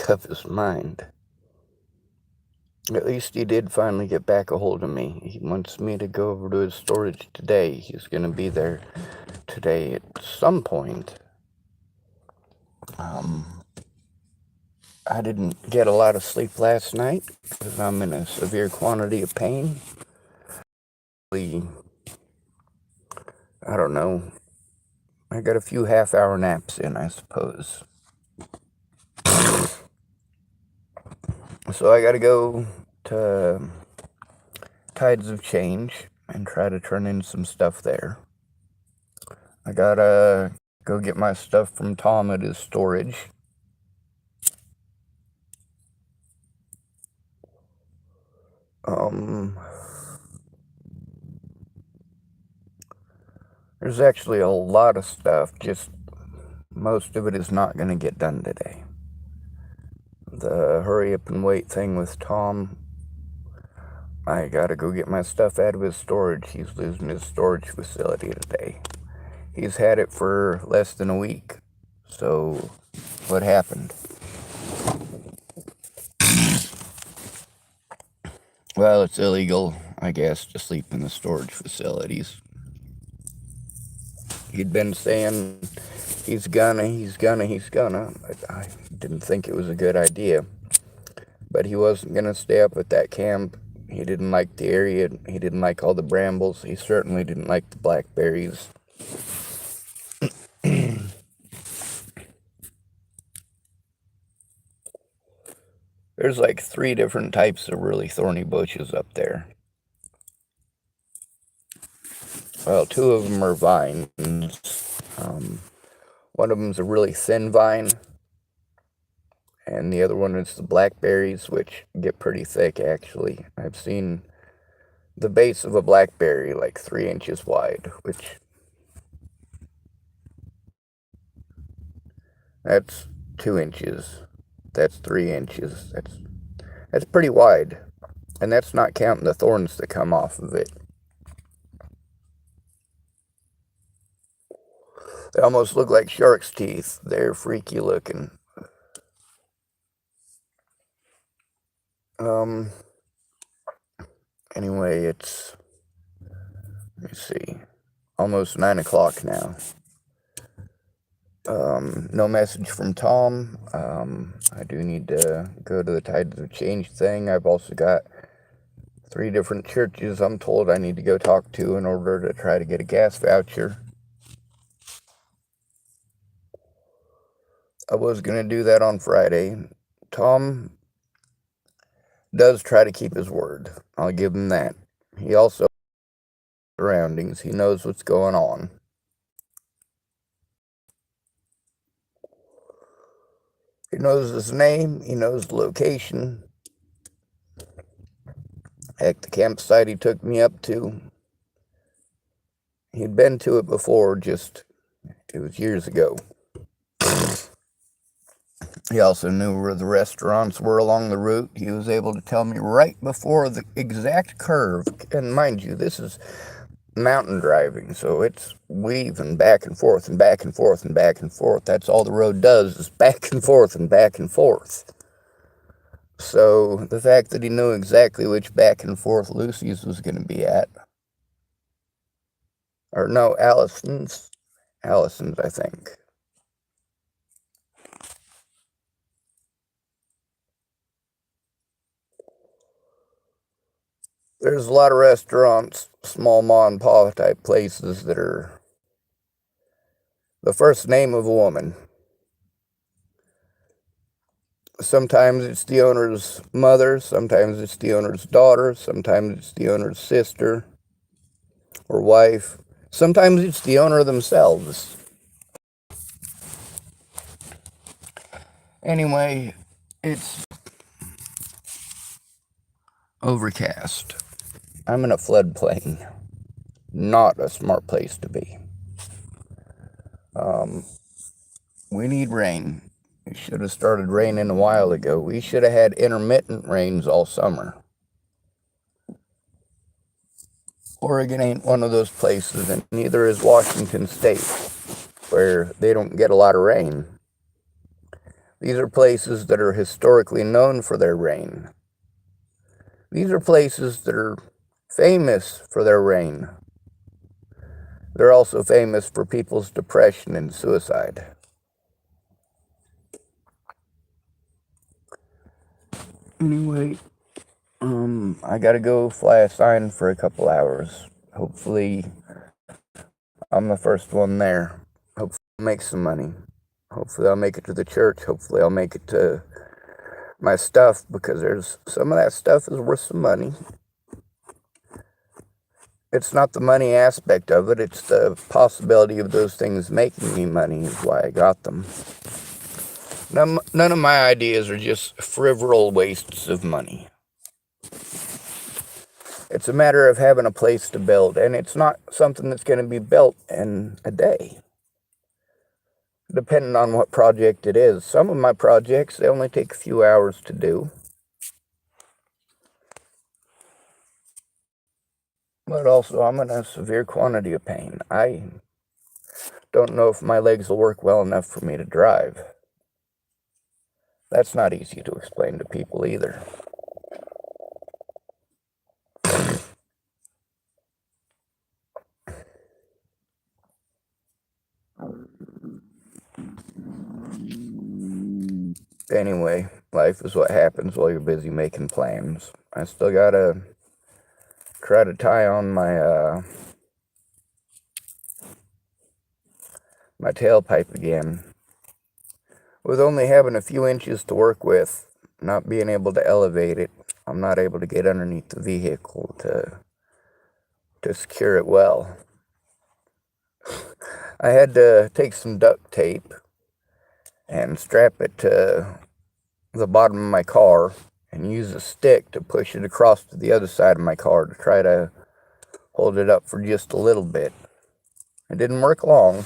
make up his mind. At least he did finally get back a hold of me. He wants me to go over to his storage today. He's going to be there today at some point. I didn't get a lot of sleep last night because I'm in a severe quantity of pain. I don't know. I got a few half-hour naps in, I suppose. So I gotta go to Tides of Change and try to turn in some stuff there. I gotta go get my stuff from Tom at his storage. There's actually a lot of stuff, just most of it is not going to get done today. The hurry up and wait thing with Tom, I gotta go get my stuff out of his storage. He's losing his storage facility today. He's had it for less than a week. So, what happened? Well, it's illegal, I guess, to sleep in the storage facilities. He'd been saying he's gonna, but I didn't think it was a good idea. But he wasn't gonna stay up at that camp. He didn't like the area. He didn't like all the brambles. He certainly didn't like the blackberries. There's like 3 different types of really thorny bushes up there. Well, 2 of them are vines. One of them's a really thin vine, and the other one is the blackberries, which get pretty thick, actually. I've seen the base of a blackberry like 3 inches wide, which that's 2 inches. That's 3 inches. That's pretty wide, and that's not counting the thorns that come off of it. They almost look like shark's teeth. They're freaky looking. Anyway, it's, let me see, almost 9 o'clock now. No message from Tom. I do need to go to the Tides of Change thing. I've also got 3 different churches I'm told I need to go talk to in order to try to get a gas voucher. I was going to do that on Friday. Tom does try to keep his word. I'll give him that. He also knows surroundings. He knows what's going on. He knows his name. He knows the location. Heck, the campsite he took me up to, he'd been to it before, just, it was years ago. He also knew where the restaurants were along the route. He was able to tell me right before the exact curve. And mind you, this is mountain driving, so it's weaving back and forth and back and forth and back and forth. That's all the road does, is back and forth and back and forth. So the fact that he knew exactly which back and forth Lucy's was going to be at, or no, Allison's, I think. There's a lot of restaurants, small ma and pa type places that are the first name of a woman. Sometimes it's the owner's mother, sometimes it's the owner's daughter, sometimes it's the owner's sister or wife, sometimes it's the owner themselves. Anyway, it's overcast. I'm in a floodplain. Not a smart place to be. We need rain. It should have started raining a while ago. We should have had intermittent rains all summer. Oregon ain't one of those places, and neither is Washington State, where they don't get a lot of rain. These are places that are historically known for their rain. These are places that are famous for their rain. They're also famous for people's depression and suicide. Anyway, I gotta go fly a sign for a couple hours. Hopefully, I'm the first one there. Hopefully, I'll make some money. Hopefully, I'll make it to the church. Hopefully, I'll make it to my stuff, because there's some of that stuff is worth some money. It's not the money aspect of it, it's the possibility of those things making me money is why I got them. None of my ideas are just frivolous wastes of money. It's a matter of having a place to build, and it's not something that's going to be built in a day, depending on what project it is. Some of my projects, they only take a few hours to do. But also, I'm in a severe quantity of pain. I don't know if my legs will work well enough for me to drive. That's not easy to explain to people either. Anyway, life is what happens while you're busy making plans. I still gotta try to tie on my my tailpipe again. With only having a few inches to work with, not being able to elevate it, I'm not able to get underneath the vehicle to secure it well. I had to take some duct tape and strap it to the bottom of my car and use a stick to push it across to the other side of my car to try to hold it up for just a little bit. It didn't work long.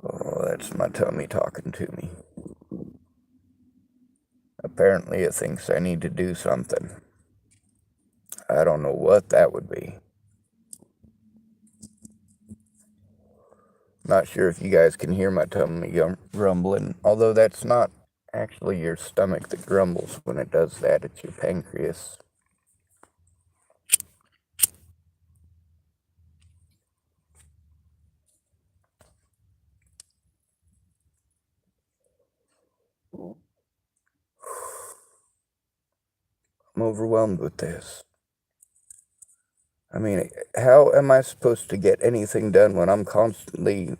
Oh, that's my tummy talking to me. Apparently it thinks I need to do something. I don't know what that would be. Not sure if you guys can hear my tummy grumbling, although that's not actually your stomach that grumbles when it does that, it's your pancreas. I'm overwhelmed with this. I mean, how am I supposed to get anything done when I'm constantly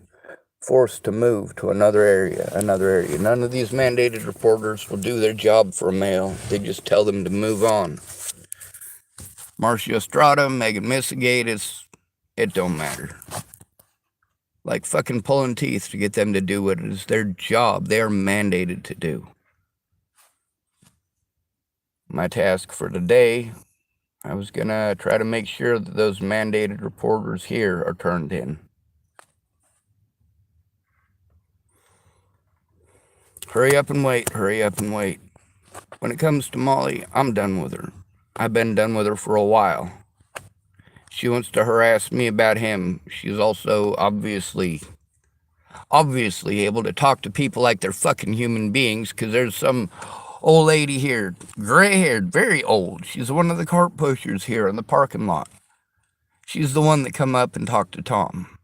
forced to move to another area? None of these mandated reporters will do their job for a male. They just tell them to move on. Marcia Estrada, Megan Missegate, it don't matter. Like fucking pulling teeth to get them to do what is their job. They are mandated to do. My task for today, I was gonna try to make sure that those mandated reporters here are turned in. Hurry up and wait, hurry up and wait. When it comes to Molly, I'm done with her. I've been done with her for a while. She wants to harass me about him. She's also obviously able to talk to people like they're fucking human beings, because there's some old lady here, gray-haired, very old. She's one of the cart pushers here in the parking lot. She's the one that come up and talked to Tom.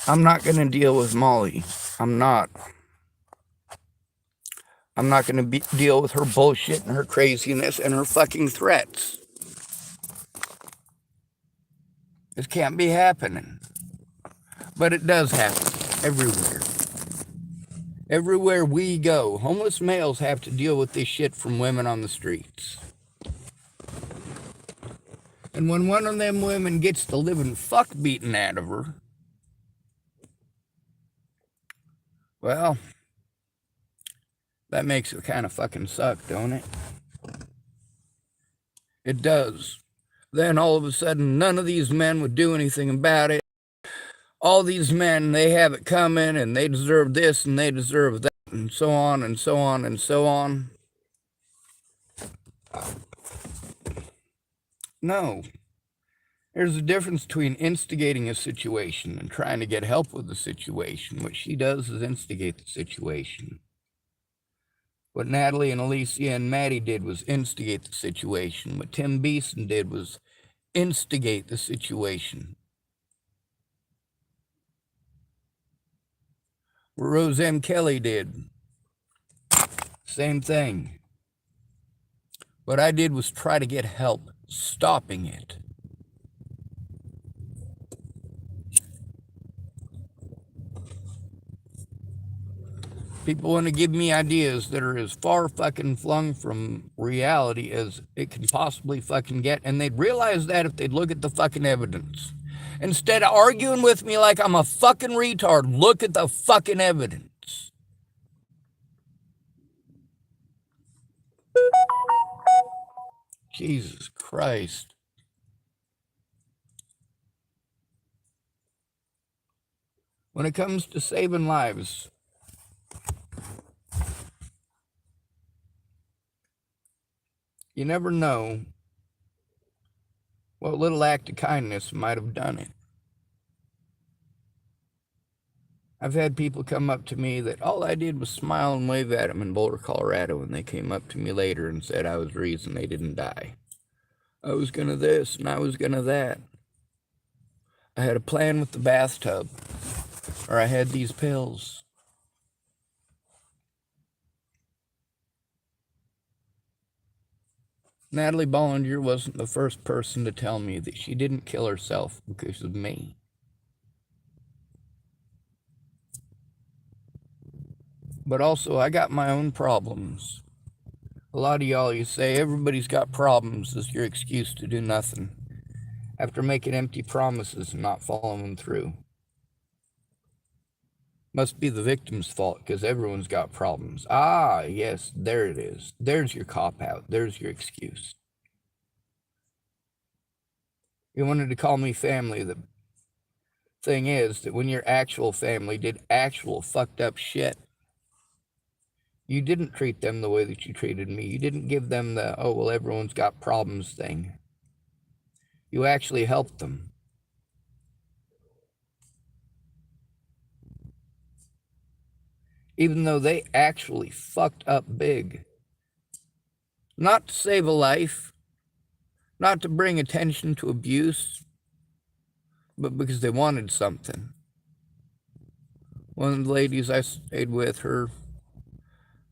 I'm not going to deal with Molly. I'm not going to deal with her bullshit and her craziness and her fucking threats. This can't be happening. But it does happen everywhere. Everywhere we go, homeless males have to deal with this shit from women on the streets. And when one of them women gets the living fuck beaten out of her, well, that makes it kind of fucking suck, don't it? It does. Then all of a sudden, none of these men would do anything about it. All these men, they have it coming, and they deserve this, and they deserve that, and so on, and so on, and so on. No. There's a difference between instigating a situation and trying to get help with the situation. What she does is instigate the situation. What Natalie and Alicia and Maddie did was instigate the situation. What Tim Beeson did was instigate the situation. What Rose M. Kelly did, same thing. What I did was try to get help stopping it. People want to give me ideas that are as far fucking flung from reality as it can possibly fucking get, and they'd realize that if they'd look at the fucking evidence. Instead of arguing with me like I'm a fucking retard, look at the fucking evidence. Jesus Christ. When it comes to saving lives, you never know what little act of kindness might have done it. I've had people come up to me that all I did was smile and wave at them in Boulder, Colorado, and they came up to me later and said I was the reason they didn't die. I was gonna this and I was gonna that. I had a plan with the bathtub, or I had these pills. Natalie Bollinger wasn't the first person to tell me that she didn't kill herself because of me. But also, I got my own problems. A lot of y'all, you say everybody's got problems as your excuse to do nothing after making empty promises and not following them through. Must be the victim's fault because everyone's got problems. Ah, yes, there it is. There's your cop-out. There's your excuse. You wanted to call me family. The thing is that when your actual family did actual fucked up shit, you didn't treat them the way that you treated me. You didn't give them the, oh, well, everyone's got problems thing. You actually helped them. Even though they actually fucked up big. Not to save a life, not to bring attention to abuse, but because they wanted something. One of the ladies I stayed with, her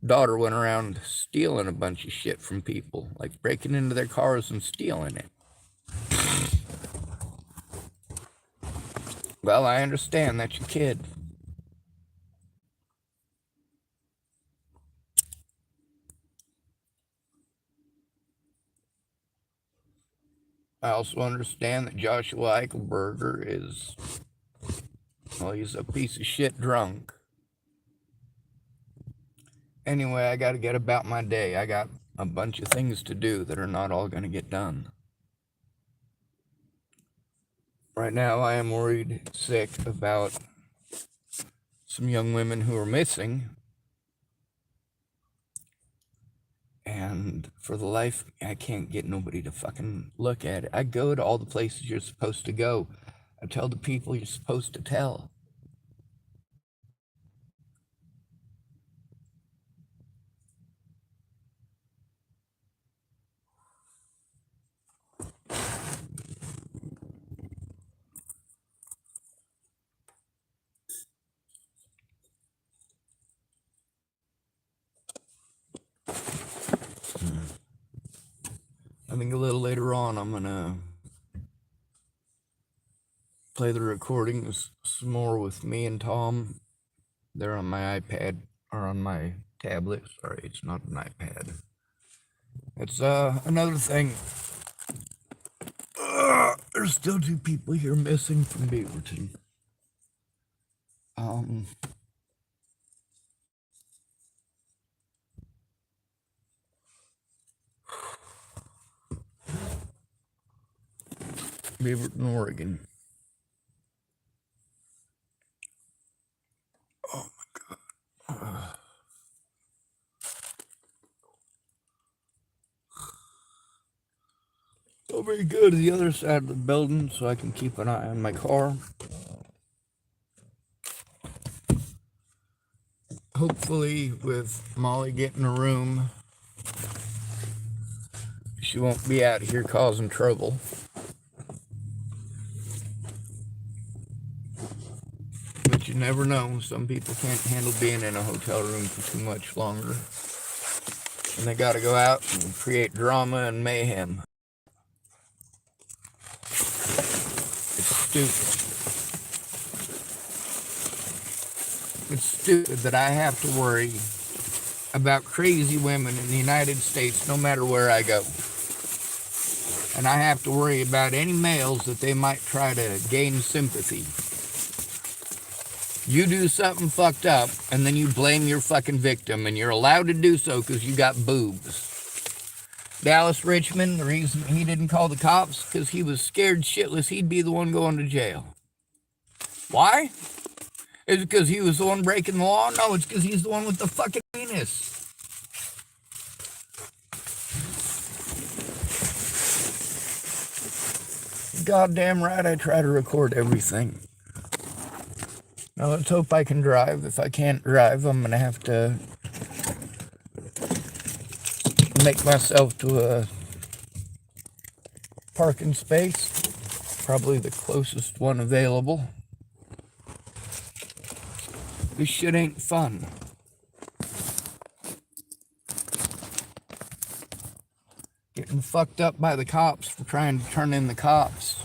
daughter went around stealing a bunch of shit from people, like breaking into their cars and stealing it. Well, I understand that's your kid. I also understand that Joshua Eichelberger is, well, he's a piece of shit drunk. Anyway, I gotta get about my day. I got a bunch of things to do that are not all gonna get done. Right now, I am worried sick about some young women who are missing. And for the life, I can't get nobody to fucking look at it. I go to all the places you're supposed to go. I tell the people you're supposed to tell. I think a little later on, I'm gonna play the recordings some more with me and Tom. They're on my iPad, or on my tablet. Sorry, it's not an iPad. It's another thing. There's still 2 people here missing from Beaverton. Beaverton, Oregon. Oh my God. Over to go to the other side of the building so I can keep an eye on my car. Hopefully, with Molly getting a room, she won't be out here causing trouble. But you never know. Some people can't handle being in a hotel room for too much longer. And they gotta go out and create drama and mayhem. It's stupid. It's stupid that I have to worry about crazy women in the United States no matter where I go. And I have to worry about any males that they might try to gain sympathy. You do something fucked up, and then you blame your fucking victim, and you're allowed to do so because you got boobs. Dallas Richmond, the reason he didn't call the cops, because he was scared shitless he'd be the one going to jail. Why? Is it because he was the one breaking the law? No, it's because he's the one with the fucking penis. Goddamn right I try to record everything. Now let's hope I can drive. If I can't drive, I'm going to have to make myself to a parking space. Probably the closest one available. This shit ain't fun. Getting fucked up by the cops for trying to turn in the cops.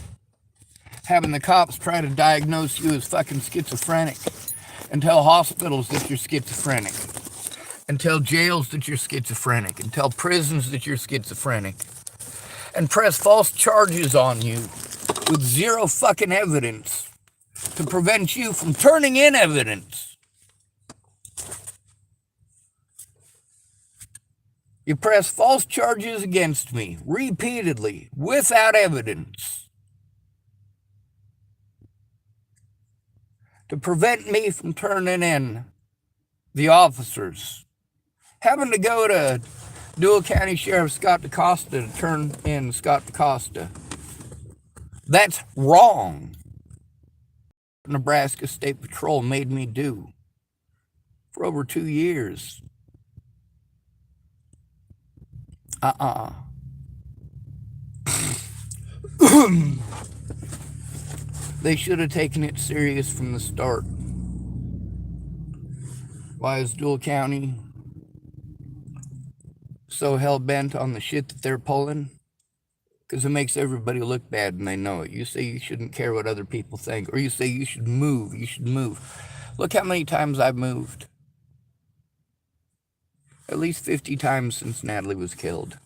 Having the cops try to diagnose you as fucking schizophrenic and tell hospitals that you're schizophrenic and tell jails that you're schizophrenic and tell prisons that you're schizophrenic and press false charges on you with zero fucking evidence to prevent you from turning in evidence. You press false charges against me repeatedly without evidence to prevent me from turning in the officers. Having to go to Dual County Sheriff Scott DaCosta to turn in Scott DaCosta. That's wrong. Nebraska State Patrol made me do for over 2 years. They should have taken it serious from the start. Why is Dual County so hell-bent on the shit that they're pulling? Because it makes everybody look bad and they know it. You say you shouldn't care what other people think, or you say you should move. Look how many times I've moved. At least 50 times since Natalie was killed.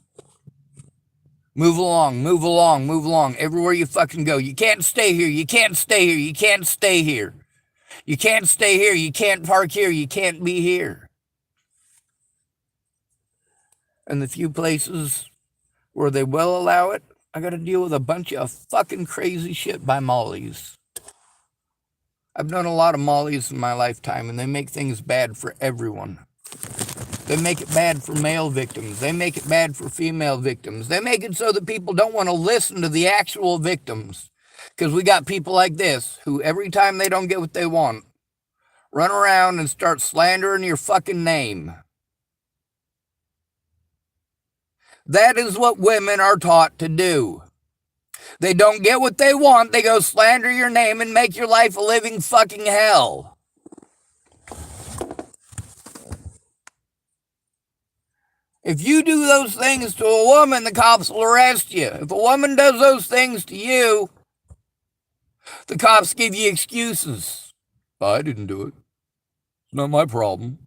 Move along. Everywhere you fucking go. You can't stay here. You can't stay here. You can't stay here. You can't stay here. You can't park here. You can't be here. And the few places where they will allow it, I got to deal with a bunch of fucking crazy shit by mollies. I've known a lot of mollies in my lifetime, and they make things bad for everyone. They make it bad for male victims. They make it bad for female victims. They make it so that people don't want to listen to the actual victims. Because we got people like this who every time they don't get what they want, run around and start slandering your fucking name. That is what women are taught to do. They don't get what they want, they go slander your name and make your life a living fucking hell. If you do those things to a woman, the cops will arrest you. If a woman does those things to you, the cops give you excuses. I didn't do it. It's not my problem.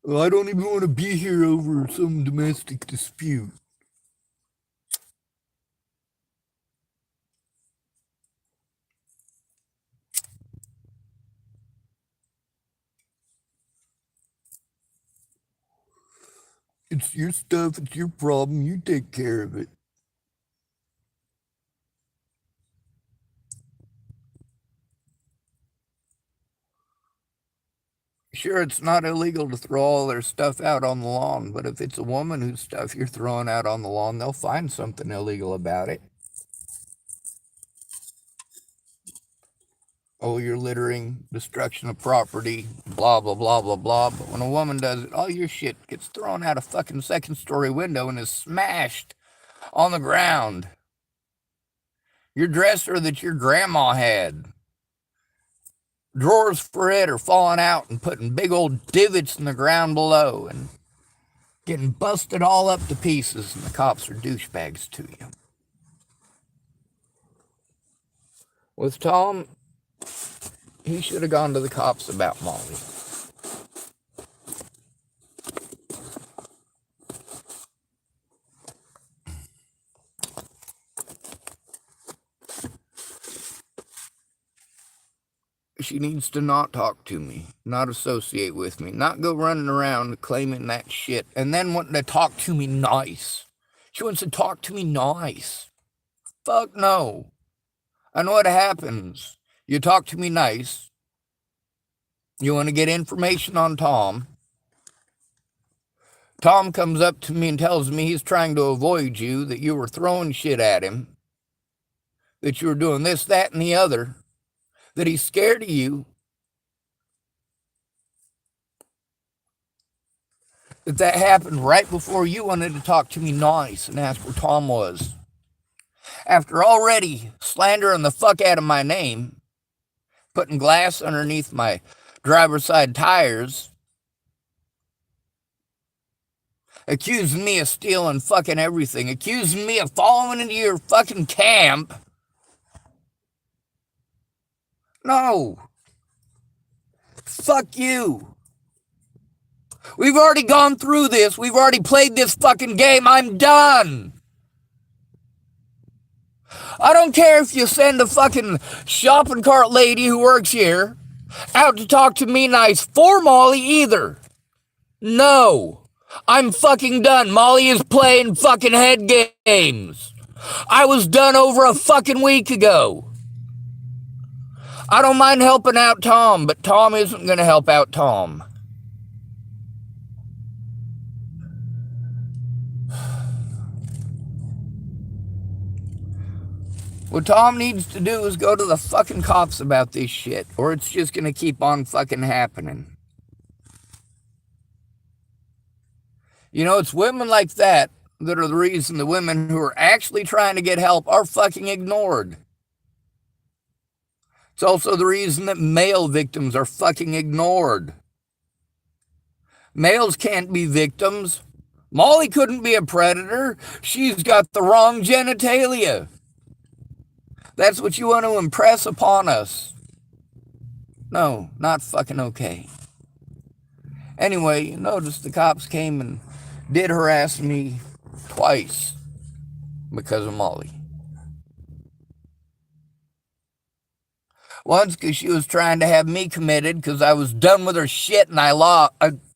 Well, I don't even want to be here over some domestic dispute. It's your stuff, it's your problem, you take care of it. Sure, it's not illegal to throw all their stuff out on the lawn, but if it's a woman whose stuff you're throwing out on the lawn, they'll find something illegal about it. Oh, you're littering, destruction of property, blah, blah, blah, blah, blah. But when a woman does it, all your shit gets thrown out a fucking second-story window and is smashed on the ground. Your dresser that your grandma had, drawers for it are falling out and putting big old divots in the ground below and getting busted all up to pieces, and the cops are douchebags to you. With Tom, he should have gone to the cops about Molly. She needs to not talk to me, not associate with me, not go running around claiming that shit, and then wanting to talk to me nice. She wants to talk to me nice. Fuck no. I know what happens. You talk to me nice. You want to get information on Tom. Tom comes up to me and tells me he's trying to avoid you, that you were throwing shit at him, that you were doing this, that, and the other, that he's scared of you, that happened right before you wanted to talk to me nice and ask where Tom was. After already slandering the fuck out of my name, putting glass underneath my driver's side tires, accusing me of stealing fucking everything, accusing me of following into your fucking camp. No. Fuck you. We've already gone through this. We've already played this fucking game. I'm done. I don't care if you send a fucking shopping cart lady who works here out to talk to me nice for Molly either. No. I'm fucking done. Molly is playing fucking head games. I was done over a fucking week ago. I don't mind helping out Tom, but Tom isn't going to help out Tom. What Tom needs to do is go to the fucking cops about this shit, or it's just going to keep on fucking happening. You know, it's women like that that are the reason the women who are actually trying to get help are fucking ignored. It's also the reason that male victims are fucking ignored. Males can't be victims. Molly couldn't be a predator. She's got the wrong genitalia. That's what you want to impress upon us. No, not fucking okay. Anyway, you notice the cops came and did harass me twice because of Molly. Once because she was trying to have me committed because I was done with her shit and I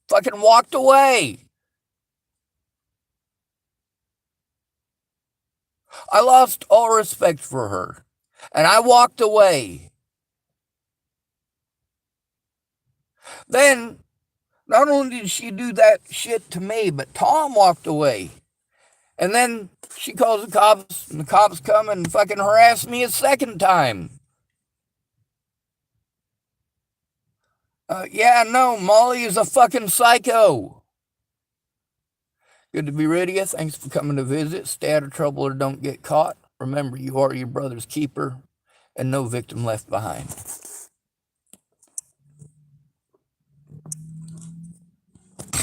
fucking walked away. I lost all respect for her and I walked away. Then, not only did she do that shit to me, but Tom walked away. And then she calls the cops and the cops come and fucking harass me a second time. Yeah, no, Molly is a fucking psycho. Good to be rid of you. Thanks for coming to visit. Stay out of trouble or don't get caught. Remember, you are your brother's keeper, and no victim left behind.